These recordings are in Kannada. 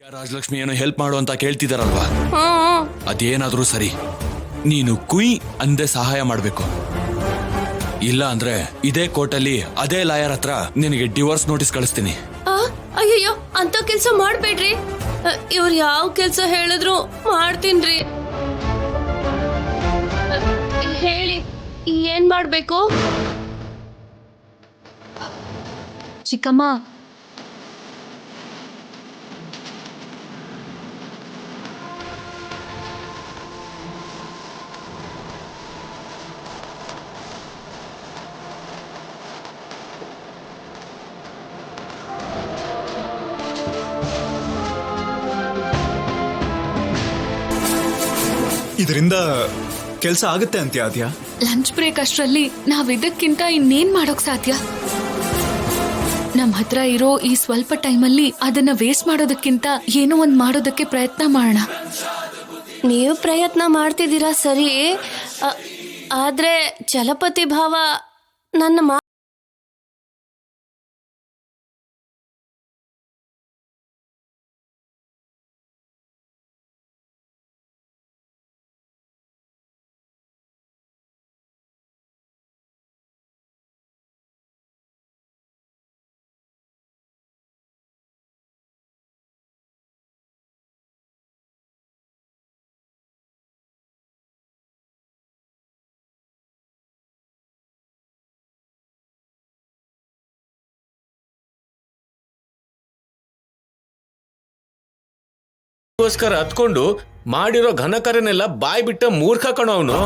ರಾಜಲಕ್ಷ್ಮಿ ಏನೋ ಹೆಲ್ಪ್ ಮಾಡು ಅಂತ ಕೇಳ್ತಿದಾರಲ್ವಾ, ಅದೇನಾದ್ರೂ ಸರಿ, ನೀನು ಕುಯ್ ಅಂದೆ ಸಹಾಯ ಮಾಡ್ಬೇಕು. ಇಲ್ಲ ಅಂದ್ರೆ ಇದೇ ಕೋರ್ಟಲ್ಲಿ ಅದೇ ಲಾಯರ್ ಹತ್ರ ನಿನಗೆ ಡಿವೋರ್ಸ್ ನೋಟಿಸ್ ಕಳಿಸ್ತೀನಿ. ಅಯ್ಯಯ್ಯೋ, ಅಂತ ಕೆಲ್ಸ ಮಾಡ್ಬೇಡ್ರಿ. ಇವ್ರು ಯಾವ ಕೆಲ್ಸ ಹೇಳಿದ್ರು ಮಾಡ್ತೀನ್ರಿ. ಹೇಳಿ, ಏನ್ ಮಾಡ್ಬೇಕು? ಚಿಕ್ಕಮ್ಮ, ಇದರಿಂದ ಕೆಲಸ ಆಗುತ್ತೆ ಅಂತ್ಯ ಆದ್ಯಾ? ಲಂಚ್ ಬ್ರೇಕ್ ಅಷ್ಟರಲ್ಲಿ ನಾವಿದಕ್ಕಿಂತ ಇನ್ನೇನ್ ಮಾಡೋಕ್ ಸಾಧ್ಯ? ನಮ್ ಹತ್ರ ಇರೋ ಈ ಸ್ವಲ್ಪ ಟೈಮಲ್ಲಿ ಅದನ್ನ ವೇಸ್ಟ್ ಮಾಡೋದಕ್ಕಿಂತ ಏನೋ ಒಂದ್ ಮಾಡೋದಕ್ಕೆ ಪ್ರಯತ್ನ ಮಾಡೋಣ. ನೀವು ಪ್ರಯತ್ನ ಮಾಡ್ತಿದ್ದೀರಾ ಸರಿ, ಆದ್ರೆ ಚಲಪತಿ ಭಾವ ನನ್ನ ಗೋಸ್ಕರ ಹತ್ಕೊಂಡು ಮಾಡಿರೋ ಘನಕಾರ್ಯನೆಲ್ಲ ಬಾಯ್ ಬಿಟ್ಟ ಮೂರ್ಖ ಕಣೋ ಅವನು.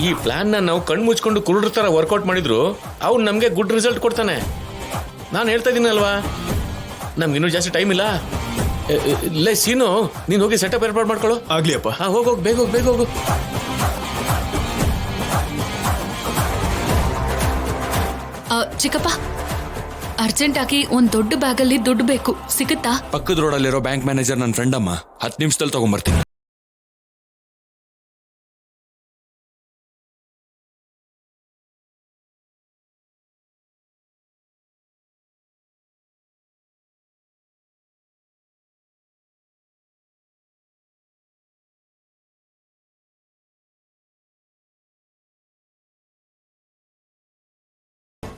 ಈ ಪ್ಲಾನ್ ನಾವು ಕಣ್ಣು ಮುಚ್ಕೊಂಡು ಕುರುಡ್ರ ತರ ವರ್ಕೌಟ್ ಮಾಡಿದ್ರು ಅವ್ನು ನಮ್ಗೆ ಗುಡ್ ರಿಸಲ್ಟ್ ಕೊಡ್ತಾನೆ. ನಾನು ಹೇಳ್ತಾ ಇದ್ದೀನಿ ಅಲ್ವಾ, ನಮ್ಗಿನ್ನೂ ಜಾಸ್ತಿ ಟೈಮ್ ಇಲ್ಲ. ಲೇ ಸೀನು, ನೀನ್ ಹೋಗಿ ಸೆಟಪ್ ಏರ್ಪಾಡು ಮಾಡ್ಕೊಳ್ಳೋ. ಆಗ್ಲಿ ಅಪ್ಪ. ಹೋಗೋಗ್, ಬೇಗ ಹೋಗ್, ಬೇಗ ಹೋಗು. ಚಿಕ್ಕಪ್ಪ, ಅರ್ಜೆಂಟ್ ಆಗಿ ಒಂದ್ ದೊಡ್ಡ ಬ್ಯಾಗಲ್ಲಿ ದುಡ್ಡು ಬೇಕು, ಸಿಗುತ್ತಾ? ಪಕ್ಕದ ರೋಡಲ್ಲಿರೋ ಬ್ಯಾಂಕ್ ಮ್ಯಾನೇಜರ್ ನನ್ನ ಫ್ರೆಂಡ್ ಅಮ್ಮ, 10 ನಿಮಿಷದಲ್ಲಿ ತಗೊಂಡ್ಬರ್ತೀನಿ.